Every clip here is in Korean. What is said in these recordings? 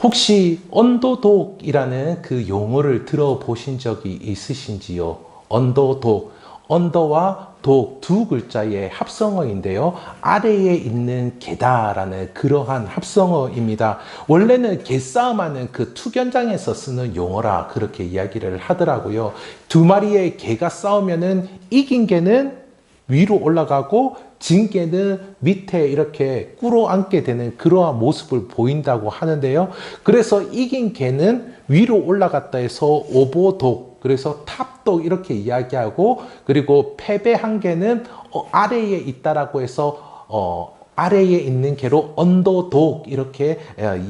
혹시 언더독이라는 그 용어를 들어보신 적이 있으신지요? 언더독. 언더와 독 두 글자의 합성어인데요. 아래에 있는 개다라는 그러한 합성어입니다. 원래는 개싸움하는 그 투견장에서 쓰는 용어라 그렇게 이야기를 하더라고요. 두 마리의 개가 싸우면은 이긴 개는 위로 올라가고 진 개는 밑에 이렇게 꿇어앉게 되는 그러한 모습을 보인다고 하는데요. 그래서 이긴 개는 위로 올라갔다 해서 오보독, 그래서 탑독 이렇게 이야기하고, 그리고 패배한 개는 아래에 있다라고 해서 아래에 있는 개로 언더독 이렇게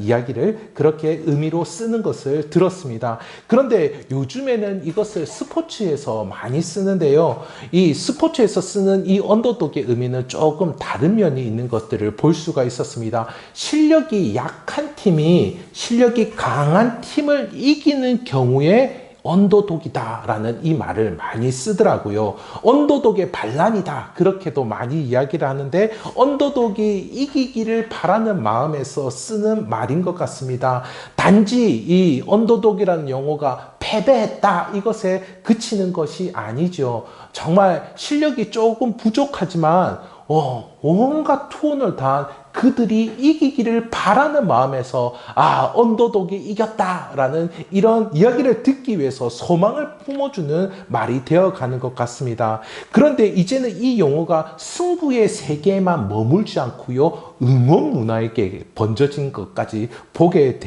이야기를 그렇게 의미로 쓰는 것을 들었습니다. 그런데 요즘에는 이것을 스포츠에서 많이 쓰는데요. 이 스포츠에서 쓰는 이 언더독의 의미는 조금 다른 면이 있는 것들을 볼 수가 있었습니다. 실력이 약한 팀이 실력이 강한 팀을 이기는 경우에 언더독이다 라는 이 말을 많이 쓰더라고요. 언더독의 반란이다 그렇게도 많이 이야기를 하는데, 언더독이 이기기를 바라는 마음에서 쓰는 말인 것 같습니다. 단지 이 언더독이라는 용어가 패배했다 이것에 그치는 것이 아니죠. 정말 실력이 조금 부족하지만 온갖 투혼을 다한 그들이 이기기를 바라는 마음에서 언더독이 이겼다라는 이런 이야기를 듣기 위해서 소망을 품어주는 말이 되어가는 것 같습니다. 그런데 이제는 이 용어가 승부의 세계에만 머물지 않고요, 응원 문화에게 번져진 것까지 보게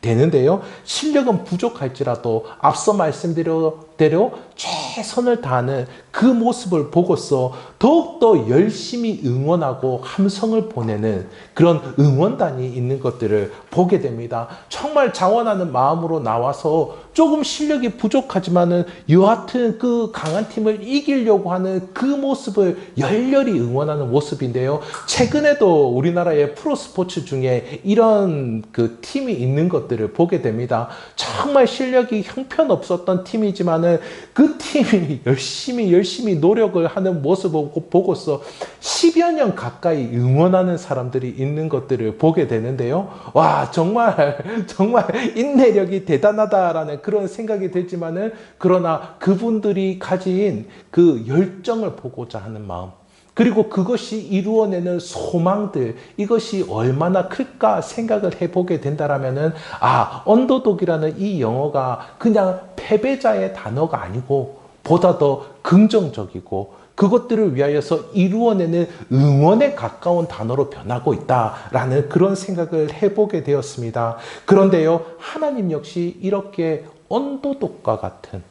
되는데요. 실력은 부족할지라도 앞서 말씀드린 대로 최선을 다하는 그 모습을 보고서 더욱더 열심히 응원하고 함성을 보내는 그런 응원단이 있는 것들을 보게 됩니다. 정말 자원하는 마음으로 나와서 조금 실력이 부족하지만은 여하튼 그 강한 팀을 이기려고 하는 그 모습을 열렬히 응원하는 모습인데요. 최근에도 우리나라의 프로스포츠 중에 이런 그 팀이 있는 것들을 보게 됩니다. 정말 실력이 형편없었던 팀이지만은 그 팀이 열심히 노력을 하는 모습을 보고서 10여 년 가까이 응원하는 사람들이 있는 것들을 보게 되는데요. 와, 정말 인내력이 대단하다라는 그런 생각이 들지만은, 그러나 그분들이 가진 그 열정을 보고자 하는 마음, 그리고 그것이 이루어내는 소망들, 이것이 얼마나 클까 생각을 해보게 된다라면은, 언더독이라는 이 영어가 그냥 패배자의 단어가 아니고 보다 더 긍정적이고 그것들을 위하여서 이루어내는 응원에 가까운 단어로 변하고 있다라는 그런 생각을 해보게 되었습니다. 그런데요, 하나님 역시 이렇게 언더독과 같은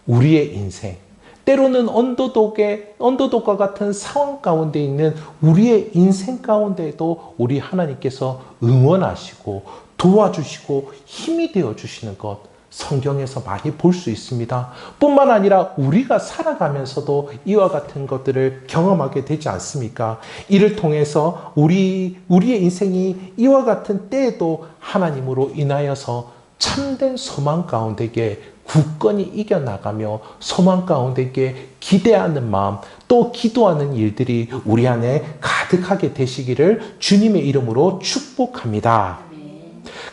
우리의 인생, 때로는 언더독과 같은 상황 가운데 있는 우리의 인생 가운데에도 우리 하나님께서 응원하시고 도와주시고 힘이 되어주시는 것, 성경에서 많이 볼 수 있습니다. 뿐만 아니라 우리가 살아가면서도 이와 같은 것들을 경험하게 되지 않습니까? 이를 통해서 우리의 인생이 이와 같은 때에도 하나님으로 인하여서 참된 소망 가운데에 굳건히 이겨나가며 소망 가운데에 기대하는 마음, 또 기도하는 일들이 우리 안에 가득하게 되시기를 주님의 이름으로 축복합니다.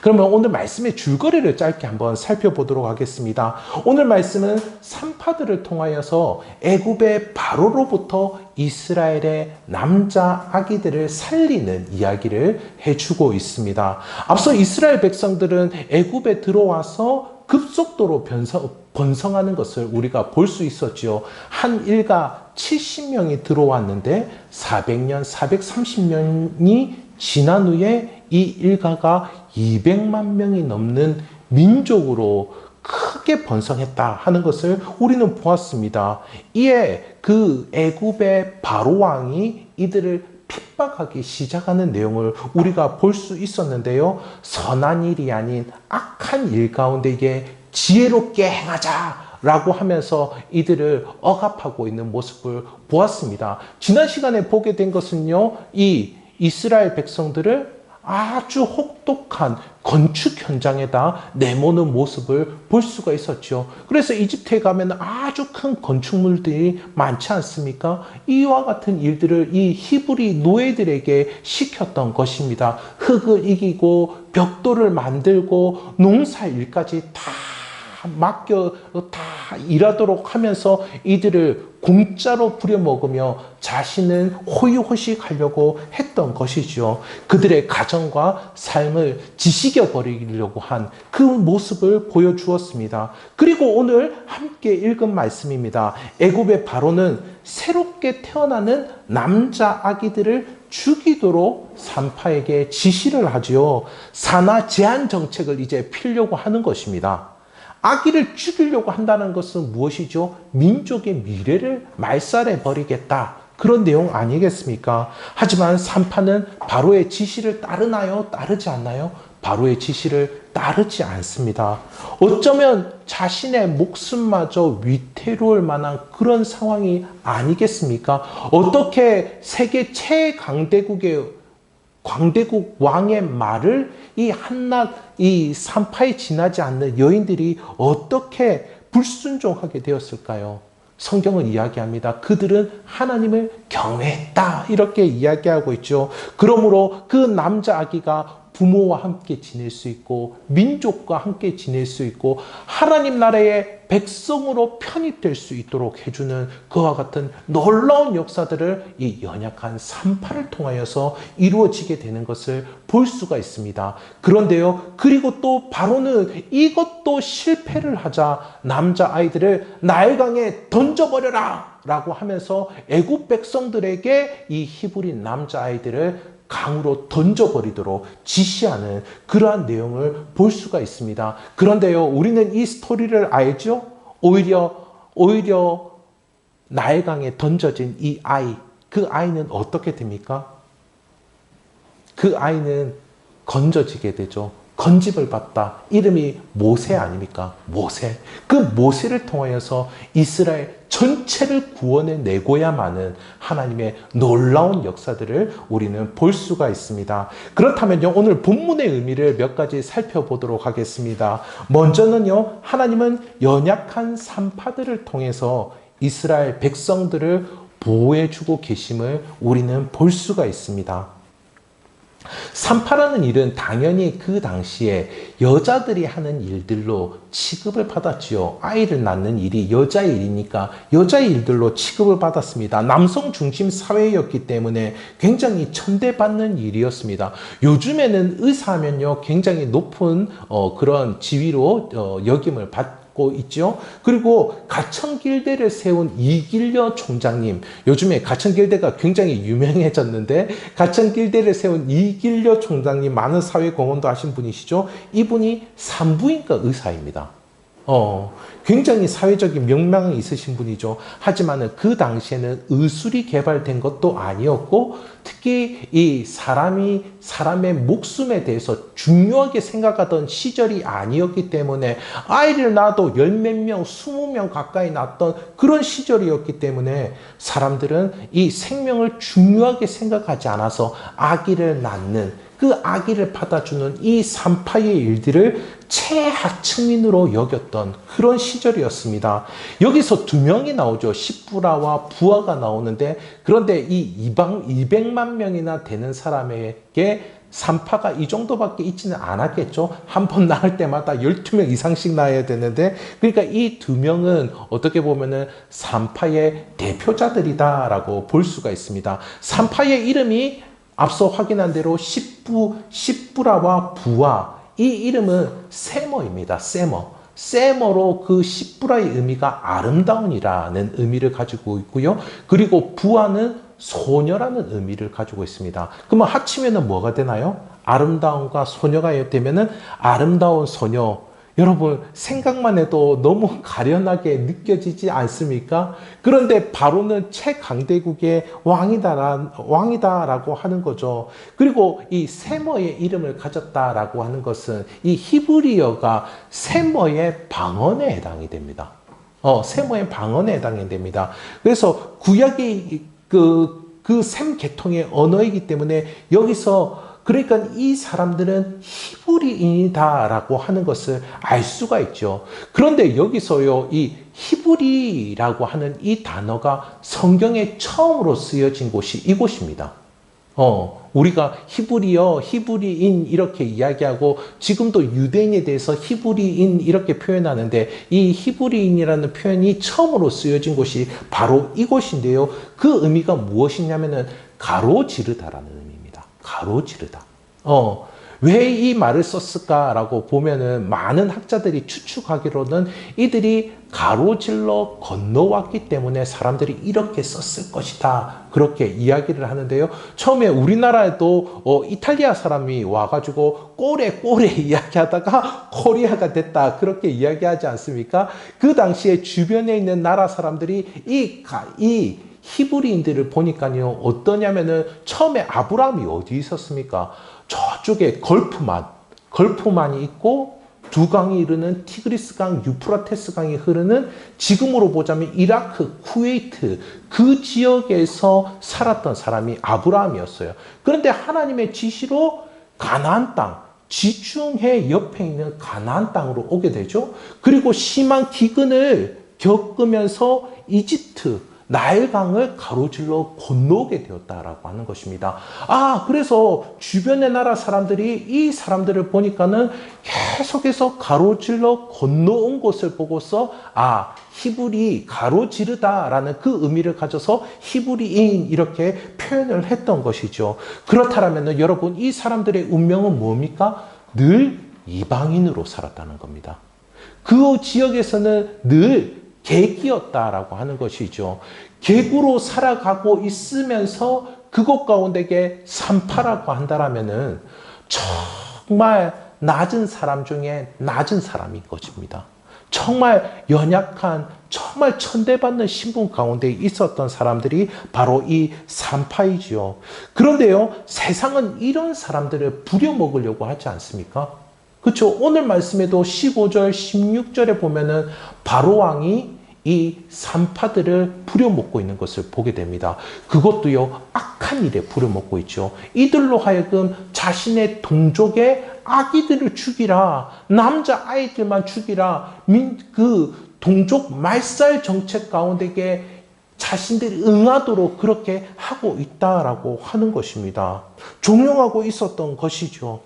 그러면 오늘 말씀의 줄거리를 짧게 한번 살펴보도록 하겠습니다. 오늘 말씀은 산파들을 통하여서 애굽의 바로로부터 이스라엘의 남자 아기들을 살리는 이야기를 해주고 있습니다. 앞서 이스라엘 백성들은 애굽에 들어와서 급속도로 번성하는 것을 우리가 볼 수 있었죠. 한 일가 70명이 들어왔는데 400년, 430년이 지난 후에 이 일가가 200만 명이 넘는 민족으로 크게 번성했다 하는 것을 우리는 보았습니다. 이에 그 애굽의 바로 왕이 이들을 핍박하기 시작하는 내용을 우리가 볼 수 있었는데요. 선한 일이 아닌 악한 일 가운데에 지혜롭게 행하자 라고 하면서 이들을 억압하고 있는 모습을 보았습니다. 지난 시간에 보게 된 것은요, 이 이스라엘 백성들을 아주 혹독한 건축 현장에다 내모는 모습을 볼 수가 있었죠. 그래서 이집트에 가면 아주 큰 건축물들이 많지 않습니까? 이와 같은 일들을 이 히브리 노예들에게 시켰던 것입니다. 흙을 이기고 벽돌을 만들고 농사일까지 다 맡겨 다 일하도록 하면서 이들을 공짜로 부려먹으며 자신은 호의호식하려고 했던 것이죠. 그들의 가정과 삶을 지식여 버리려고 한 그 모습을 보여주었습니다. 그리고 오늘 함께 읽은 말씀입니다. 애굽의 바로는 새롭게 태어나는 남자 아기들을 죽이도록 산파에게 지시를 하지요. 산하 제한 정책을 이제 피려고 하는 것입니다. 아기를 죽이려고 한다는 것은 무엇이죠? 민족의 미래를 말살해 버리겠다. 그런 내용 아니겠습니까? 하지만 산파는 바로의 지시를 따르나요? 따르지 않나요? 바로의 지시를 따르지 않습니다. 어쩌면 자신의 목숨마저 위태로울 만한 그런 상황이 아니겠습니까? 어떻게 세계 최강대국의 광대국 왕의 말을 이 한낱 이 산파에 지나지 않는 여인들이 어떻게 불순종하게 되었을까요? 성경은 이야기합니다. 그들은 하나님을 경외했다. 이렇게 이야기하고 있죠. 그러므로 그 남자 아기가 부모와 함께 지낼 수 있고 민족과 함께 지낼 수 있고 하나님 나라의 백성으로 편입될 수 있도록 해주는 그와 같은 놀라운 역사들을 이 연약한 산파를 통하여서 이루어지게 되는 것을 볼 수가 있습니다. 그런데요, 그리고 또 바로는 이것도 실패를 하자 남자아이들을 나일강에 던져버려라 라고 하면서 애굽 백성들에게 이 히브리 남자아이들을 강으로 던져버리도록 지시하는 그러한 내용을 볼 수가 있습니다. 그런데요, 우리는 이 스토리를 알죠? 오히려 나일강에 던져진 이 아이, 그 아이는 어떻게 됩니까? 그 아이는 건져지게 되죠. 건집을 받다. 이름이 모세 아닙니까? 모세. 그 모세를 통하여서 이스라엘 전체를 구원해 내고야만은 하나님의 놀라운 역사들을 우리는 볼 수가 있습니다. 그렇다면요, 오늘 본문의 의미를 몇 가지 살펴보도록 하겠습니다. 먼저는요, 하나님은 연약한 산파들을 통해서 이스라엘 백성들을 보호해주고 계심을 우리는 볼 수가 있습니다. 산파라는 일은 당연히 그 당시에 여자들이 하는 일들로 취급을 받았지요. 아이를 낳는 일이 여자의 일이니까 여자의 일들로 취급을 받았습니다. 남성 중심 사회였기 때문에 굉장히 천대받는 일이었습니다. 요즘에는 의사하면요, 굉장히 높은 그런 지위로 여김을 받고 있죠. 그리고 가천길대를 세운 이길려 총장님, 요즘에 가천길대가 굉장히 유명해졌는데 가천길대를 세운 이길려 총장님, 많은 사회 공헌도 하신 분이시죠. 이분이 산부인과 의사입니다. 굉장히 사회적인 명망이 있으신 분이죠. 하지만 그 당시에는 의술이 개발된 것도 아니었고, 특히 이 사람의 목숨에 대해서 중요하게 생각하던 시절이 아니었기 때문에 아이를 낳아도 열 몇 명, 20명 가까이 낳았던 그런 시절이었기 때문에 사람들은 이 생명을 중요하게 생각하지 않아서 아기를 낳는, 그 아기를 받아주는 이 산파의 일들을 최하층민으로 여겼던 그런 시절이었습니다. 여기서 두 명이 나오죠. 십부라와 부하가 나오는데, 그런데 이 200만 명이나 되는 사람에게 산파가 이 정도밖에 있지는 않았겠죠. 한 번 낳을 때마다 12명 이상씩 낳아야 되는데, 그러니까 이 두 명은 어떻게 보면은 산파의 대표자들이다라고 볼 수가 있습니다. 산파의 이름이 앞서 확인한 대로 십부라와 부하, 이 이름은 세머입니다. 세머로 그 십부라의 의미가 아름다운이라는 의미를 가지고 있고요. 그리고 부하는 소녀라는 의미를 가지고 있습니다. 그러면 합치면 뭐가 되나요? 아름다움과 소녀가 되면은 아름다운 소녀. 여러분, 생각만 해도 너무 가련하게 느껴지지 않습니까? 그런데 바로는 최강대국의 왕이다라고 하는 거죠. 그리고 이 세머의 이름을 가졌다라고 하는 것은 이 히브리어가 세머의 방언에 해당이 됩니다. 세머의 방언에 해당이 됩니다. 그래서 구약의 그 셈 계통의 언어이기 때문에 여기서 그러니까 이 사람들은 히브리인이다라고 하는 것을 알 수가 있죠. 그런데 여기서요, 이 히브리라고 하는 이 단어가 성경에 처음으로 쓰여진 곳이 이곳입니다. 우리가 히브리어, 히브리인 이렇게 이야기하고 지금도 유대인에 대해서 히브리인 이렇게 표현하는데 이 히브리인이라는 표현이 처음으로 쓰여진 곳이 바로 이곳인데요. 그 의미가 무엇이냐면은 가로지르다라는 의미입니다. 가로지르다. 왜 이 말을 썼을까라고 보면은 많은 학자들이 추측하기로는 이들이 가로질러 건너왔기 때문에 사람들이 이렇게 썼을 것이다. 그렇게 이야기를 하는데요. 처음에 우리나라에도 이탈리아 사람이 와가지고 꼬레 이야기하다가 코리아가 됐다. 그렇게 이야기하지 않습니까? 그 당시에 주변에 있는 나라 사람들이 이 히브리인들을 보니까요. 어떠냐면은 처음에 아브라함이 어디 있었습니까? 저쪽에 걸프만이 있고 두 강이 흐르는 티그리스 강, 유프라테스 강이 흐르는 지금으로 보자면 이라크, 쿠웨이트 그 지역에서 살았던 사람이 아브라함이었어요. 그런데 하나님의 지시로 가나안 땅, 지중해 옆에 있는 가나안 땅으로 오게 되죠. 그리고 심한 기근을 겪으면서 이집트, 나일강을 가로질러 건너오게 되었다라고 하는 것입니다. 그래서 주변의 나라 사람들이 이 사람들을 보니까는 계속해서 가로질러 건너온 것을 보고서 히브리 가로지르다라는 그 의미를 가져서 히브리인 이렇게 표현을 했던 것이죠. 그렇다면 여러분 이 사람들의 운명은 뭡니까? 늘 이방인으로 살았다는 겁니다. 그 지역에서는 늘 객이었다라고 하는 것이죠. 객으로 살아가고 있으면서 그곳 가운데게 산파라고 한다라면은 정말 낮은 사람 중에 낮은 사람인 것입니다. 정말 연약한, 정말 천대받는 신분 가운데 있었던 사람들이 바로 이 산파이지요. 그런데요, 세상은 이런 사람들을 부려먹으려고 하지 않습니까? 그렇죠. 오늘 말씀에도 15절, 16절에 보면은 바로왕이 이 산파들을 부려먹고 있는 것을 보게 됩니다. 그것도요, 악한 일에 부려먹고 있죠. 이들로 하여금 자신의 동족의 아기들을 죽이라, 남자 아이들만 죽이라, 그 동족 말살 정책 가운데에 자신들이 응하도록 그렇게 하고 있다라고 하는 것입니다. 종용하고 있었던 것이죠.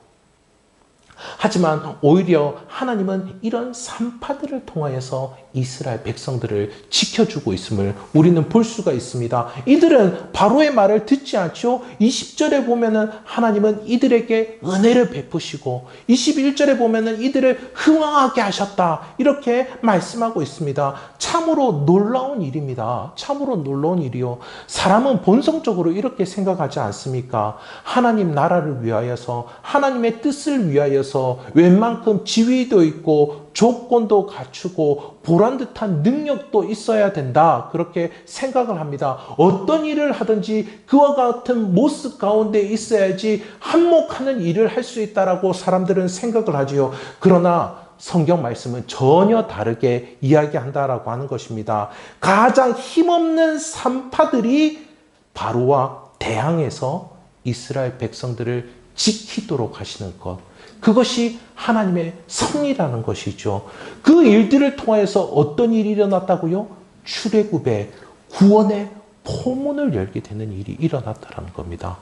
하지만 오히려 하나님은 이런 산파들을 통하여서 이스라엘 백성들을 지켜주고 있음을 우리는 볼 수가 있습니다. 이들은 바로의 말을 듣지 않죠. 20절에 보면은 하나님은 이들에게 은혜를 베푸시고 21절에 보면은 이들을 흥왕하게 하셨다. 이렇게 말씀하고 있습니다. 참으로 놀라운 일입니다. 참으로 놀라운 일이요. 사람은 본성적으로 이렇게 생각하지 않습니까? 하나님 나라를 위하여서 하나님의 뜻을 위하여서 웬만큼 지위도 있고 조건도 갖추고 보란듯한 능력도 있어야 된다. 그렇게 생각을 합니다. 어떤 일을 하든지 그와 같은 모습 가운데 있어야지 한몫하는 일을 할 수 있다라고 사람들은 생각을 하지요. 그러나 성경 말씀은 전혀 다르게 이야기한다라고 하는 것입니다. 가장 힘없는 산파들이 바로와 대항해서 이스라엘 백성들을 지키도록 하시는 것. 그것이 하나님의 섭리라는 것이죠. 그 일들을 통해서 어떤 일이 일어났다고요? 출애굽의 구원의 포문을 열게 되는 일이 일어났다는 겁니다.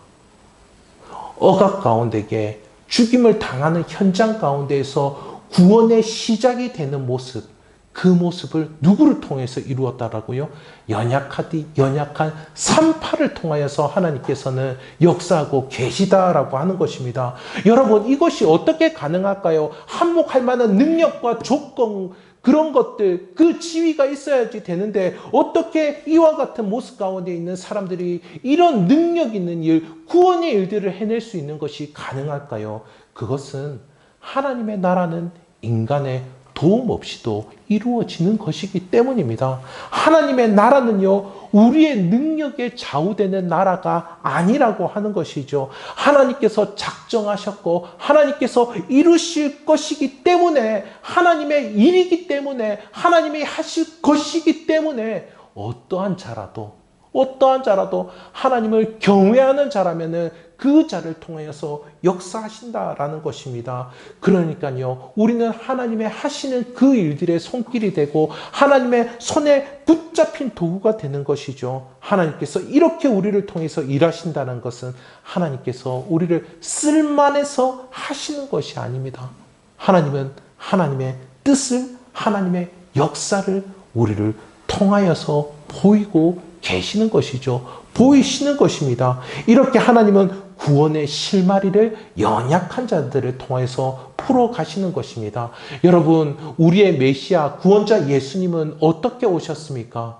억압 가운데에 죽임을 당하는 현장 가운데에서 구원의 시작이 되는 모습, 그 모습을 누구를 통해서 이루었다라고요? 연약한 산파를 통하여서 하나님께서는 역사하고 계시다라고 하는 것입니다. 여러분, 이것이 어떻게 가능할까요? 한몫할 만한 능력과 조건, 그런 것들, 그 지위가 있어야지 되는데 어떻게 이와 같은 모습 가운데 있는 사람들이 이런 능력 있는 일, 구원의 일들을 해낼 수 있는 것이 가능할까요? 그것은 하나님의 나라는 인간의 도움 없이도 이루어지는 것이기 때문입니다. 하나님의 나라는요, 우리의 능력에 좌우되는 나라가 아니라고 하는 것이죠. 하나님께서 작정하셨고 하나님께서 이루실 것이기 때문에, 하나님의 일이기 때문에, 하나님이 하실 것이기 때문에 어떠한 자라도 하나님을 경외하는 자라면은 그 자를 통하여서 역사하신다라는 것입니다. 그러니까요, 우리는 하나님의 하시는 그 일들의 손길이 되고 하나님의 손에 붙잡힌 도구가 되는 것이죠. 하나님께서 이렇게 우리를 통해서 일하신다는 것은 하나님께서 우리를 쓸만해서 하시는 것이 아닙니다. 하나님은 하나님의 뜻을, 하나님의 역사를 우리를 통하여서 보이고 계시는 것이죠. 보이시는 것입니다. 이렇게 하나님은 구원의 실마리를 연약한 자들을 통해서 풀어 가시는 것입니다. 여러분, 우리의 메시아 구원자 예수님은 어떻게 오셨습니까?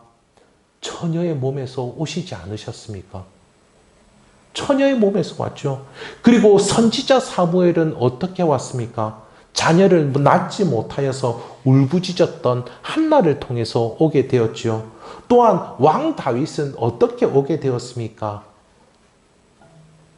처녀의 몸에서 오시지 않으셨습니까? 처녀의 몸에서 왔죠. 그리고 선지자 사무엘은 어떻게 왔습니까? 자녀를 낳지 못하여서 울부짖었던 한나를 통해서 오게 되었죠. 또한 왕 다윗은 어떻게 오게 되었습니까?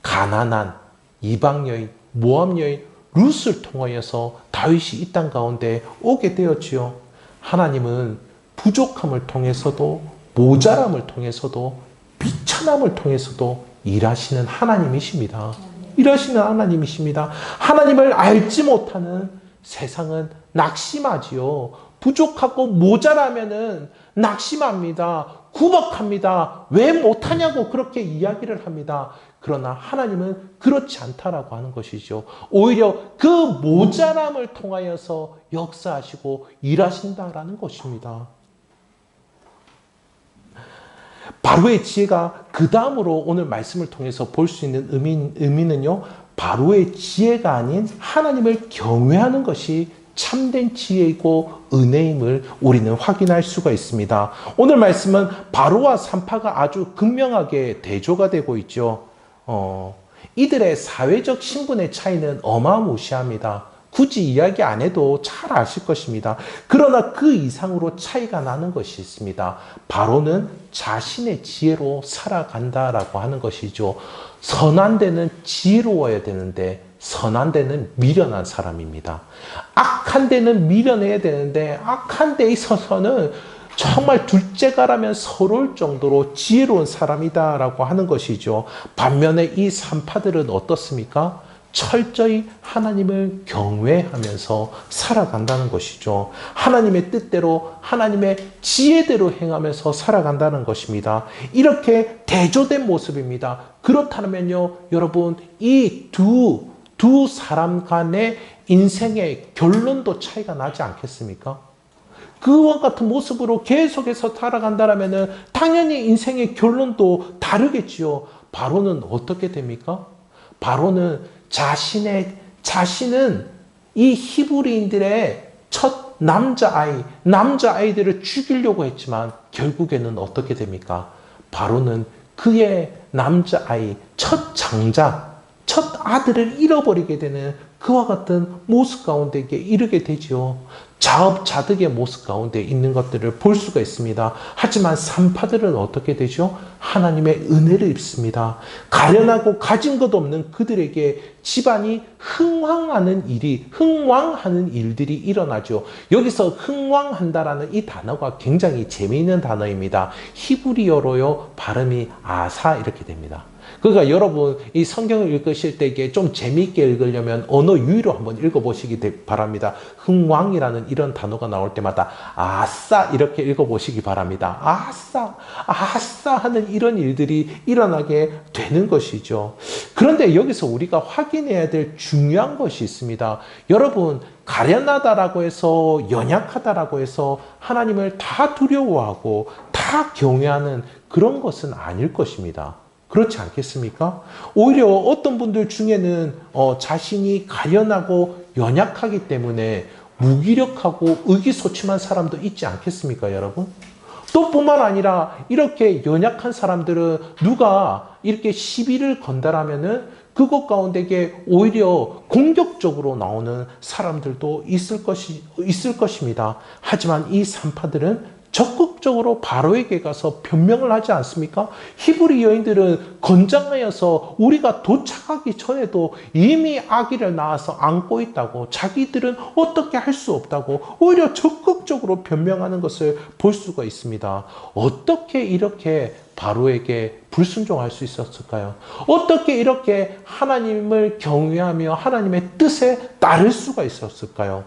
가난한 이방 여인, 모압 여인 룻을 통하여서 다윗이 이 땅 가운데 오게 되었지요. 하나님은 부족함을 통해서도, 모자람을 통해서도, 비천함을 통해서도 일하시는 하나님이십니다. 일하시는 하나님이십니다. 하나님을 알지 못하는 세상은 낙심하지요. 부족하고 모자라면은 낙심합니다. 구박합니다. 왜 못하냐고 그렇게 이야기를 합니다. 그러나 하나님은 그렇지 않다라고 하는 것이죠. 오히려 그 모자람을 통하여서 역사하시고 일하신다라는 것입니다. 바로의 지혜가 그 다음으로 오늘 말씀을 통해서 볼 수 있는 의미는요, 바로의 지혜가 아닌 하나님을 경외하는 것이 참된 지혜이고 은혜임을 우리는 확인할 수가 있습니다. 오늘 말씀은 바로와 산파가 아주 극명하게 대조가 되고 있죠. 이들의 사회적 신분의 차이는 어마무시합니다. 굳이 이야기 안 해도 잘 아실 것입니다. 그러나 그 이상으로 차이가 나는 것이 있습니다. 바로는 자신의 지혜로 살아간다라고 하는 것이죠. 선한 데는 지혜로워야 되는데 선한 데는 미련한 사람입니다. 악한 데는 미련해야 되는데 악한 데 있어서는 정말 둘째가라면 서러울 정도로 지혜로운 사람이다라고 하는 것이죠. 반면에 이 산파들은 어떻습니까? 철저히 하나님을 경외하면서 살아간다는 것이죠. 하나님의 뜻대로 하나님의 지혜대로 행하면서 살아간다는 것입니다. 이렇게 대조된 모습입니다. 그렇다면요, 여러분, 이 두 사람 간의 인생의 결론도 차이가 나지 않겠습니까? 그와 같은 모습으로 계속해서 살아간다면 당연히 인생의 결론도 다르겠지요. 바로는 어떻게 됩니까? 바로는 자신은 이 히브리인들의 첫 남자아이들을 죽이려고 했지만 결국에는 어떻게 됩니까? 바로는 그의 남자아이, 첫 장자, 첫 아들을 잃어버리게 되는 그와 같은 모습 가운데 이르게 되지요. 자업자득의 모습 가운데 있는 것들을 볼 수가 있습니다. 하지만 산파들은 어떻게 되죠? 하나님의 은혜를 입습니다. 가련하고 가진 것 없는 그들에게 집안이 흥왕하는 일들이 일어나죠. 여기서 흥왕한다라는 이 단어가 굉장히 재미있는 단어입니다. 히브리어로요, 발음이 아사 이렇게 됩니다. 그러니까 여러분 이 성경을 읽으실 때 이게 좀 재미있게 읽으려면 언어 유희로 한번 읽어보시기 바랍니다. 흥왕이라는 이런 단어가 나올 때마다 아싸 이렇게 읽어보시기 바랍니다. 아싸 아싸 하는 이런 일들이 일어나게 되는 것이죠. 그런데 여기서 우리가 확인해야 될 중요한 것이 있습니다. 여러분, 가련하다라고 해서 연약하다라고 해서 하나님을 다 두려워하고 다 경외하는 그런 것은 아닐 것입니다. 그렇지 않겠습니까? 오히려 어떤 분들 중에는 자신이 가련하고 연약하기 때문에 무기력하고 의기소침한 사람도 있지 않겠습니까, 여러분? 또 뿐만 아니라 이렇게 연약한 사람들은 누가 이렇게 시비를 건다라면은 그것 가운데 오히려 공격적으로 나오는 사람들도 있을 것입니다. 하지만 이 산파들은 적극적으로 바로에게 가서 변명을 하지 않습니까? 히브리 여인들은 건장하여서 우리가 도착하기 전에도 이미 아기를 낳아서 안고 있다고, 자기들은 어떻게 할 수 없다고 오히려 적극적으로 변명하는 것을 볼 수가 있습니다. 어떻게 이렇게 바로에게 불순종할 수 있었을까요? 어떻게 이렇게 하나님을 경외하며 하나님의 뜻에 따를 수가 있었을까요?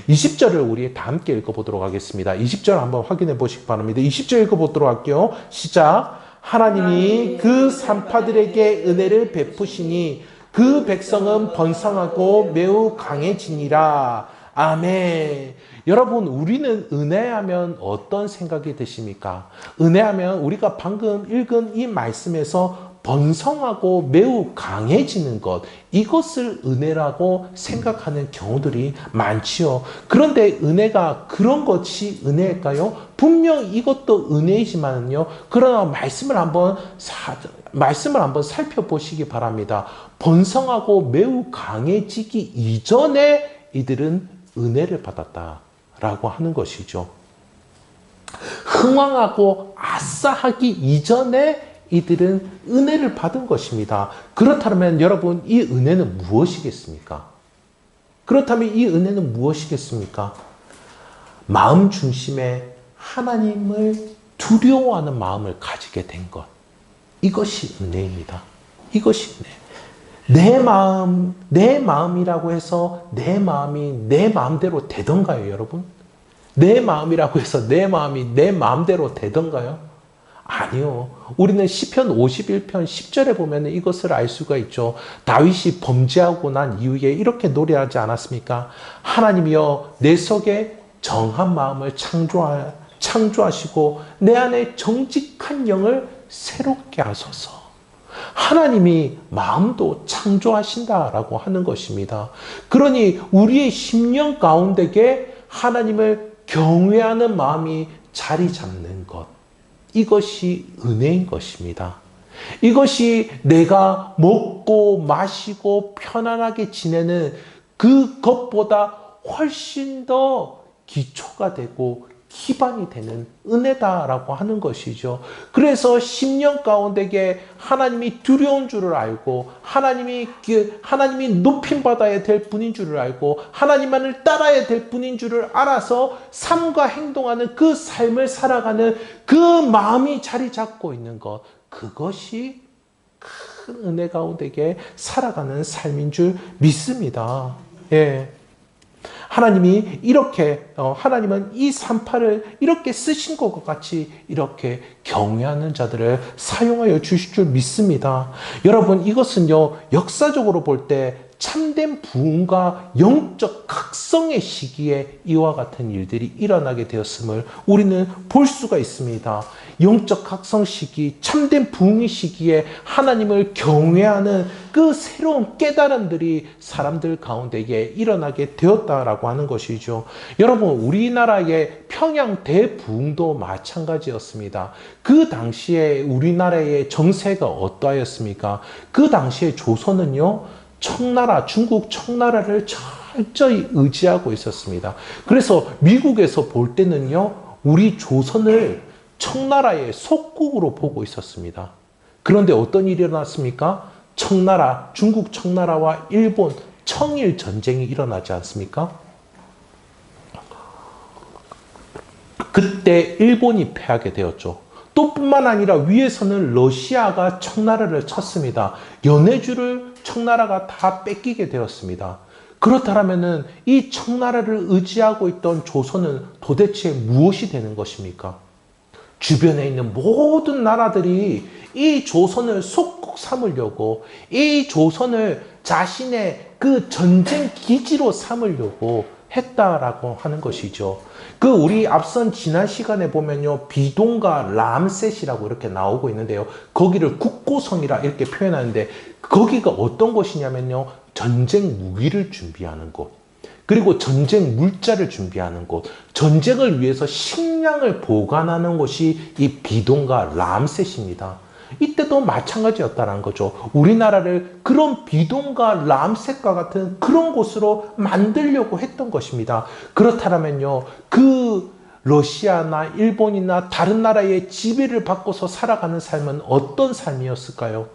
20절을 우리 다 함께 읽어보도록 하겠습니다. 20절 한번 확인해 보시기 바랍니다. 20절 읽어보도록 할게요. 시작. 하나님이 그 산파들에게 은혜를 베푸시니 그 백성은 번성하고 매우 강해지니라. 아멘. 여러분, 우리는 은혜하면 어떤 생각이 드십니까? 은혜하면 우리가 방금 읽은 이 말씀에서 번성하고 매우 강해지는 것, 이것을 은혜라고 생각하는 경우들이 많지요. 그런데 은혜가 그런 것이 은혜일까요? 분명 이것도 은혜이지만요. 그러나 말씀을 한번 살펴보시기 바랍니다. 번성하고 매우 강해지기 이전에 이들은 은혜를 받았다라고 하는 것이죠. 흥왕하고 아싸하기 이전에 이들은 은혜를 받은 것입니다. 그렇다면 여러분, 이 은혜는 무엇이겠습니까? 그렇다면 이 은혜는 무엇이겠습니까? 마음 중심에 하나님을 두려워하는 마음을 가지게 된 것. 이것이 은혜입니다. 이것이 은혜. 내 마음이라고 해서 내 마음이 내 마음대로 되던가요, 여러분? 내 마음이라고 해서 내 마음이 내 마음대로 되던가요? 아니요. 우리는 시편 51편 10절에 보면 이것을 알 수가 있죠. 다윗이 범죄하고 난 이후에 이렇게 노래하지 않았습니까? 하나님이여, 내 속에 정한 마음을 창조하시고 내 안에 정직한 영을 새롭게 하소서. 하나님이 마음도 창조하신다라고 하는 것입니다. 그러니 우리의 심령 가운데에 하나님을 경외하는 마음이 자리 잡는 것, 이것이 은혜인 것입니다. 이것이 내가 먹고 마시고 편안하게 지내는 그것보다 훨씬 더 기초가 되고 기반이 되는 은혜다라고 하는 것이죠. 그래서 10년 가운데에 하나님이 두려운 줄을 알고 하나님이 높임받아야 될 분인 줄을 알고 하나님만을 따라야 될 분인 줄을 알아서 삶과 행동하는 그 삶을 살아가는 그 마음이 자리 잡고 있는 것, 그것이 큰 은혜 가운데에 살아가는 삶인 줄 믿습니다. 예. 하나님이 이렇게 하나님은 이 산파를 이렇게 쓰신 것과 같이 이렇게 경외하는 자들을 사용하여 주실 줄 믿습니다. 여러분, 이것은요, 역사적으로 볼 때 참된 부흥과 영적 각성의 시기에 이와 같은 일들이 일어나게 되었음을 우리는 볼 수가 있습니다. 영적 각성 시기, 참된 부흥의 시기에 하나님을 경외하는 그 새로운 깨달음들이 사람들 가운데에 일어나게 되었다라고 하는 것이죠. 여러분, 우리나라의 평양 대부흥도 마찬가지였습니다. 그 당시에 우리나라의 정세가 어떠하였습니까? 그 당시에 조선은요, 중국 청나라를 철저히 의지하고 있었습니다. 그래서 미국에서 볼 때는요, 우리 조선을 청나라의 속국으로 보고 있었습니다. 그런데 어떤 일이 일어났습니까? 중국 청나라와 일본 청일 전쟁이 일어나지 않습니까? 그때 일본이 패하게 되었죠. 또 뿐만 아니라 위에서는 러시아가 청나라를 쳤습니다. 연해주를 청나라가 다 뺏기게 되었습니다. 그렇다면 이 청나라를 의지하고 있던 조선은 도대체 무엇이 되는 것입니까? 주변에 있는 모든 나라들이 이 조선을 속국 삼으려고, 이 조선을 자신의 그 전쟁 기지로 삼으려고 했다라고 하는 것이죠. 우리 앞선 지난 시간에 보면요, 비동과 람셋이라고 이렇게 나오고 있는데요, 거기를 국고성이라 이렇게 표현하는데, 거기가 어떤 곳이냐면요, 전쟁 무기를 준비하는 곳, 그리고 전쟁 물자를 준비하는 곳, 전쟁을 위해서 식량을 보관하는 곳이 이 비동과 람셋입니다. 이때도 마찬가지였다는 거죠. 우리나라를 그런 비동과 람셋과 같은 그런 곳으로 만들려고 했던 것입니다. 그렇다면요, 러시아나 일본이나 다른 나라의 지배를 받고서 살아가는 삶은 어떤 삶이었을까요?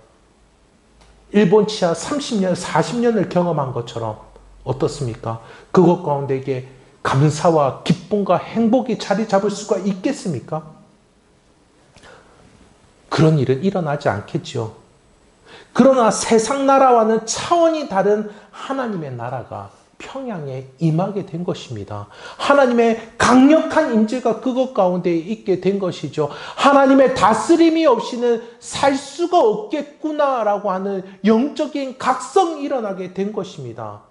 일본 치하 30년, 40년을 경험한 것처럼 어떻습니까? 그것 가운데에 감사와 기쁨과 행복이 자리 잡을 수가 있겠습니까? 그런 일은 일어나지 않겠죠. 그러나 세상 나라와는 차원이 다른 하나님의 나라가 평양에 임하게 된 것입니다. 하나님의 강력한 임재가 그것 가운데 있게 된 것이죠. 하나님의 다스림이 없이는 살 수가 없겠구나라고 하는 영적인 각성이 일어나게 된 것입니다.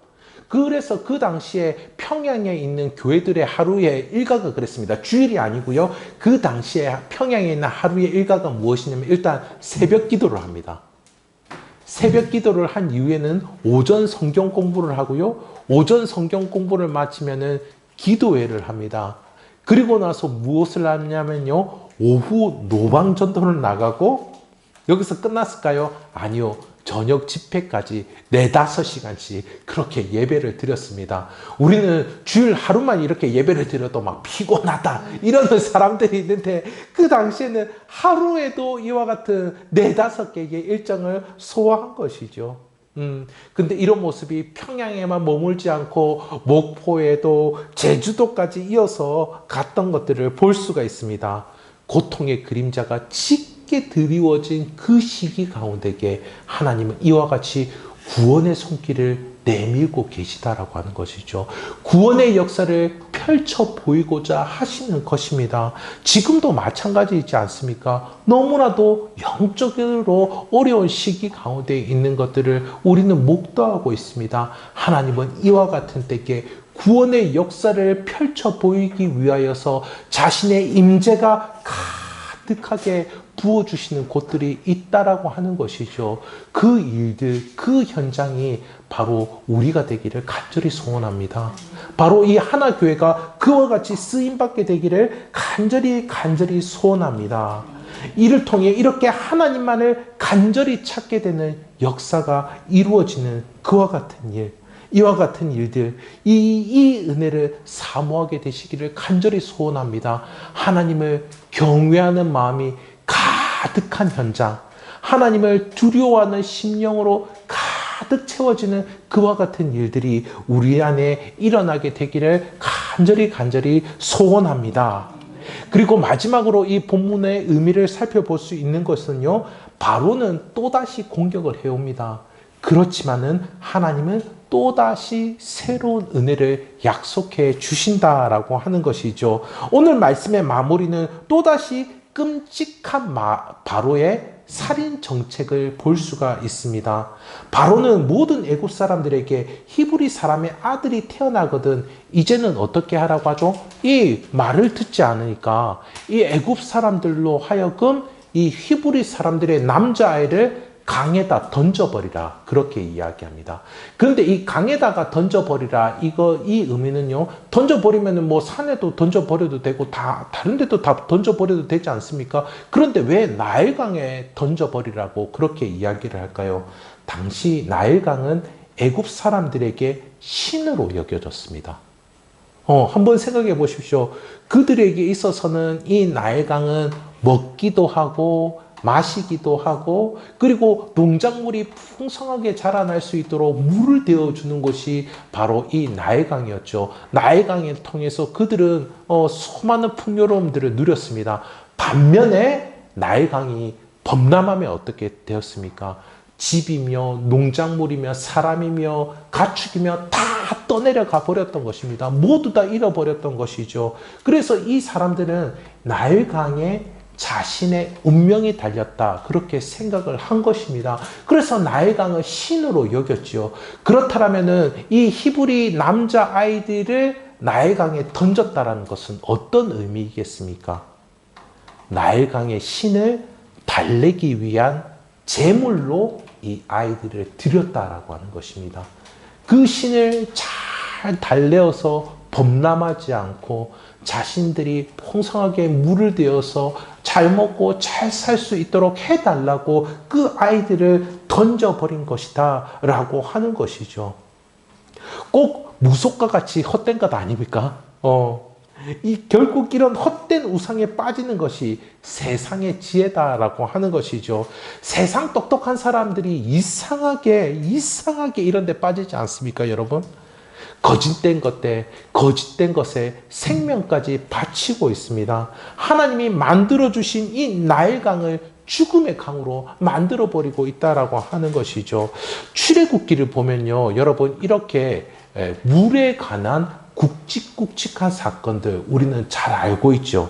그래서 그 당시에 평양에 있는 교회들의 하루의 일과가 그랬습니다. 주일이 아니고요. 그 당시에 평양에 있는 하루의 일과가 무엇이냐면 일단 새벽 기도를 합니다. 새벽 기도를 한 이후에는 오전 성경 공부를 하고요. 오전 성경 공부를 마치면은 기도회를 합니다. 그리고 나서 무엇을 하냐면요. 오후 노방 전도를 나가고 여기서 끝났을까요? 아니요. 저녁 집회까지 4-5시간씩 그렇게 예배를 드렸습니다. 우리는 주일 하루만 이렇게 예배를 드려도 막 피곤하다 이러는 사람들이 있는데 그 당시에는 하루에도 이와 같은 4-5개의 일정을 소화한 것이죠. 근데 이런 모습이 평양에만 머물지 않고 목포에도 제주도까지 이어서 갔던 것들을 볼 수가 있습니다. 고통의 그림자가 짙게 드리워진 그 시기 가운데에 하나님은 이와 같이 구원의 손길을 내밀고 계시다라고 하는 것이죠. 구원의 역사를 펼쳐 보이고자 하시는 것입니다. 지금도 마찬가지이지 않습니까? 너무나도 영적으로 어려운 시기 가운데 있는 것들을 우리는 목도하고 있습니다. 하나님은 이와 같은 때에 구원의 역사를 펼쳐 보이기 위하여서 자신의 임재가 가득하게 부어주시는 곳들이 있다라고 하는 것이죠. 그 일들, 그 현장이 바로 우리가 되기를 간절히 소원합니다. 바로 이 하나교회가 그와 같이 쓰임받게 되기를 간절히 소원합니다. 이를 통해 이렇게 하나님만을 간절히 찾게 되는 역사가 이루어지는 그와 같은 일, 이와 같은 일들, 이 은혜를 사모하게 되시기를 간절히 소원합니다. 하나님을 경외하는 마음이 가득한 현장, 하나님을 두려워하는 심령으로 가득 채워지는 그와 같은 일들이 우리 안에 일어나게 되기를 간절히 소원합니다. 그리고 마지막으로 이 본문의 의미를 살펴볼 수 있는 것은요, 바로는 또다시 공격을 해옵니다. 그렇지만은 하나님은 또다시 새로운 은혜를 약속해 주신다라고 하는 것이죠. 오늘 말씀의 마무리는 또다시 끔찍한 바로의 살인 정책을 볼 수가 있습니다. 바로는 모든 애굽 사람들에게 히브리 사람의 아들이 태어나거든 이제는 어떻게 하라고 하죠? 이 말을 듣지 않으니까 이 애굽 사람들로 하여금 이 히브리 사람들의 남자아이를 강에다 던져버리라 그렇게 이야기합니다. 그런데 이 강에다가 던져버리라 이 의미는요, 던져버리면 뭐 산에도 던져버려도 되고 다른 데도 다 던져버려도 되지 않습니까? 그런데 왜 나일강에 던져버리라고 그렇게 이야기를 할까요? 당시 나일강은 애굽 사람들에게 신으로 여겨졌습니다. 한번 생각해 보십시오. 그들에게 있어서는 이 나일강은 먹기도 하고 마시기도 하고 그리고 농작물이 풍성하게 자라날 수 있도록 물을 데워주는 것이 바로 이 나일강이었죠. 나일강을 통해서 그들은 수많은 풍요로움들을 누렸습니다. 반면에 나일강이 범람하면 어떻게 되었습니까? 집이며 농작물이며 사람이며 가축이며 다 떠내려가 버렸던 것입니다. 모두 다 잃어버렸던 것이죠. 그래서 이 사람들은 나일강에 자신의 운명이 달렸다 그렇게 생각을 한 것입니다. 그래서 나일강을 신으로 여겼죠. 그렇다면은 이 히브리 남자 아이들을 나일강에 던졌다라는 것은 어떤 의미이겠습니까? 나일강의 신을 달래기 위한 제물로 이 아이들을 드렸다라고 하는 것입니다. 그 신을 잘 달래어서 범람하지 않고 자신들이 풍성하게 물을 대어서 잘 먹고 잘 살 수 있도록 해달라고 그 아이들을 던져버린 것이다 라고 하는 것이죠. 꼭 무속과 같이 헛된 것 아닙니까? 결국 이런 헛된 우상에 빠지는 것이 세상의 지혜다라고 하는 것이죠. 세상 똑똑한 사람들이 이상하게 이런 데 빠지지 않습니까, 여러분? 거짓된 것에 생명까지 바치고 있습니다. 하나님이 만들어주신 이 나일강을 죽음의 강으로 만들어버리고 있다라고 하는 것이죠. 출애굽기를 보면요, 여러분, 이렇게 물에 관한 굵직굵직한 사건들 우리는 잘 알고 있죠.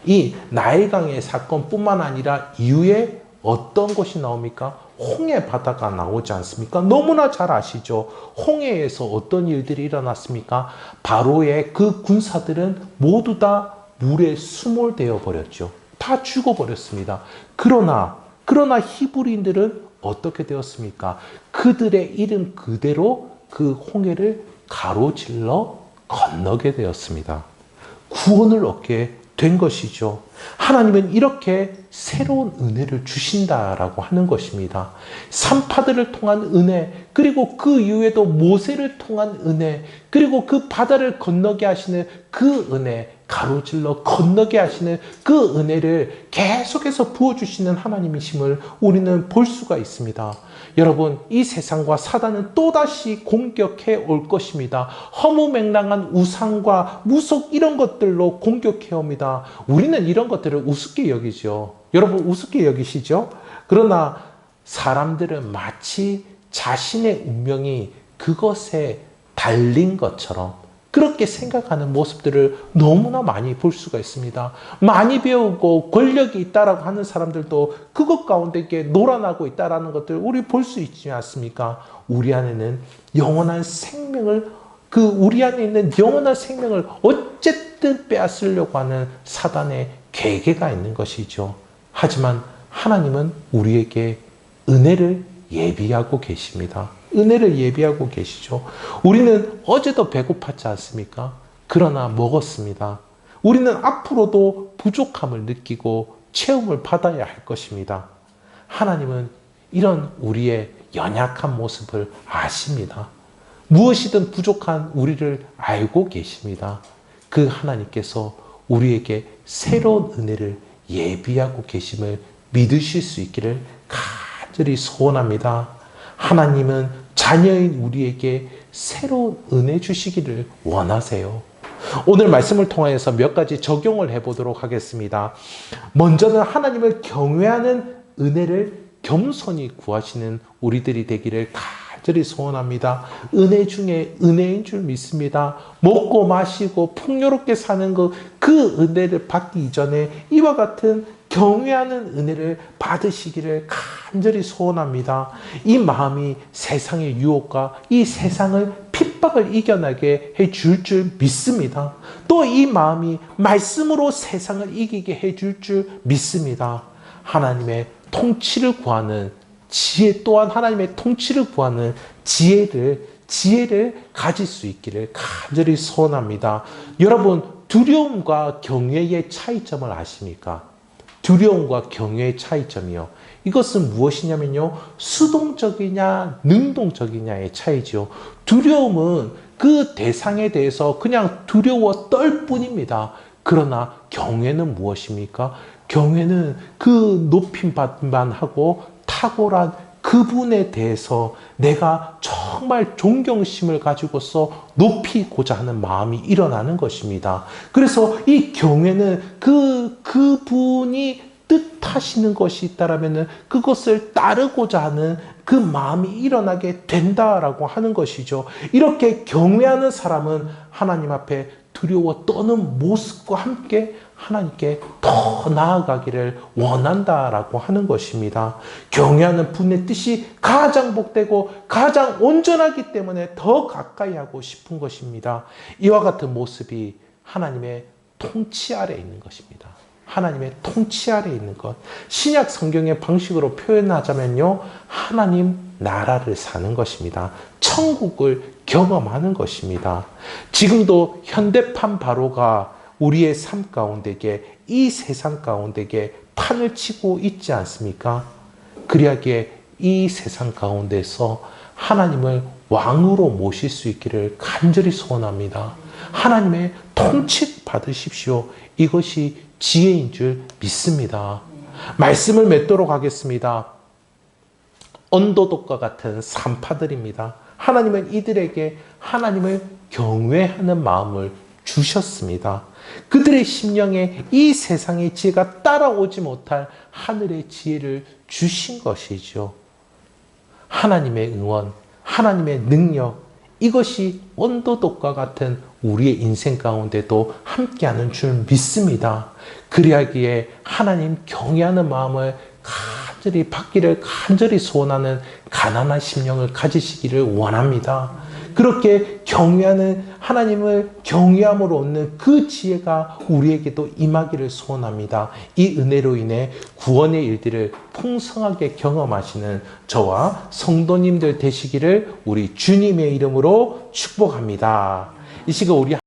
이 나일강의 사건뿐만 아니라 이후에 어떤 것이 나옵니까? 홍해 바다가 나오지 않습니까? 너무나 잘 아시죠? 홍해에서 어떤 일들이 일어났습니까? 바로의 그 군사들은 모두 다 물에 수몰되어 버렸죠. 다 죽어버렸습니다. 그러나 히브리인들은 어떻게 되었습니까? 그들의 이름 그대로 그 홍해를 가로질러 건너게 되었습니다. 구원을 얻게 된 것이죠. 하나님은 이렇게 새로운 은혜를 주신다라고 하는 것입니다. 산파들을 통한 은혜, 그리고 그 이후에도 모세를 통한 은혜, 그리고 그 바다를 건너게 하시는 그 은혜, 가로질러 건너게 하시는 그 은혜를 계속해서 부어주시는 하나님이심을 우리는 볼 수가 있습니다. 여러분, 이 세상과 사단은 또다시 공격해 올 것입니다. 허무맹랑한 우상과 무속 이런 것들로 공격해 옵니다. 우리는 이런 것들을 우습게 여기죠. 여러분, 우습게 여기시죠? 그러나 사람들은 마치 자신의 운명이 그것에 달린 것처럼 그렇게 생각하는 모습들을 너무나 많이 볼 수가 있습니다. 많이 배우고 권력이 있다라고 하는 사람들도 그것 가운데 놀아나고 있다라는 것들을 우리 볼 수 있지 않습니까? 우리 안에는 영원한 생명을, 우리 안에 있는 영원한 생명을 어쨌든 빼앗으려고 하는 사단의 계계가 있는 것이죠. 하지만 하나님은 우리에게 은혜를 예비하고 계십니다. 은혜를 예비하고 계시죠. 우리는 어제도 배고팠지 않습니까? 그러나 먹었습니다. 우리는 앞으로도 부족함을 느끼고 체험을 받아야 할 것입니다. 하나님은 이런 우리의 연약한 모습을 아십니다. 무엇이든 부족한 우리를 알고 계십니다. 그 하나님께서 우리에게 새로운 은혜를 예비하고 계심을 믿으실 수 있기를 간절히 소원합니다. 하나님은 자녀인 우리에게 새로운 은혜 주시기를 원하세요. 오늘 말씀을 통하여서 몇 가지 적용을 해보도록 하겠습니다. 먼저는 하나님을 경외하는 은혜를 겸손히 구하시는 우리들이 되기를 간절히 소원합니다. 은혜 중에 은혜인 줄 믿습니다. 먹고 마시고 풍요롭게 사는 그 은혜를 받기 이전에 이와 같은 경외하는 은혜를 받으시기를 간절히 소원합니다. 이 마음이 세상의 유혹과 이 세상을 핍박을 이겨나게 해줄 줄 믿습니다. 또 이 마음이 말씀으로 세상을 이기게 해줄 줄 믿습니다. 하나님의 통치를 구하는 지혜 또한 하나님의 통치를 구하는 지혜를 가질 수 있기를 간절히 소원합니다. 여러분, 두려움과 경외의 차이점을 아십니까? 두려움과 경외의 차이점이요. 이것은 무엇이냐면요. 수동적이냐 능동적이냐의 차이죠. 두려움은 그 대상에 대해서 그냥 두려워 떨 뿐입니다. 그러나 경외는 무엇입니까? 경외는 그 높임받만 하고 탁월한 그분에 대해서 내가 정말 존경심을 가지고서 높이고자 하는 마음이 일어나는 것입니다. 그래서 이 경외는 그분이 뜻하시는 것이 있다라면 그것을 따르고자 하는 그 마음이 일어나게 된다라고 하는 것이죠. 이렇게 경외하는 사람은 하나님 앞에 두려워 떠는 모습과 함께 하나님께 더 나아가기를 원한다라고 하는 것입니다. 경외하는 분의 뜻이 가장 복되고 가장 온전하기 때문에 더 가까이 하고 싶은 것입니다. 이와 같은 모습이 하나님의 통치 아래 있는 것입니다. 하나님의 통치 아래 있는 것. 신약 성경의 방식으로 표현하자면요. 하나님 나라를 사는 것입니다. 천국을 경험하는 것입니다. 지금도 현대판 바로가 우리의 삶 가운데에 이 세상 가운데에 판을 치고 있지 않습니까? 그리하기에 이 세상 가운데서 하나님을 왕으로 모실 수 있기를 간절히 소원합니다. 하나님의 통치 받으십시오. 이것이 지혜인 줄 믿습니다. 말씀을 맺도록 하겠습니다. 언더독과 같은 산파들입니다. 하나님은 이들에게 하나님을 경외하는 마음을 주셨습니다. 그들의 심령에 이 세상의 지혜가 따라오지 못할 하늘의 지혜를 주신 것이죠. 하나님의 응원, 하나님의 능력, 이것이 언더독과 같은 우리의 인생 가운데도 함께하는 줄 믿습니다. 그리하기에 하나님 경외하는 마음을 간절히 받기를 간절히 소원하는 가난한 심령을 가지시기를 원합니다. 그렇게 경외하는 하나님을 경외함으로 얻는 그 지혜가 우리에게도 임하기를 소원합니다. 이 은혜로 인해 구원의 일들을 풍성하게 경험하시는 저와 성도님들 되시기를 우리 주님의 이름으로 축복합니다. 이 시간 우리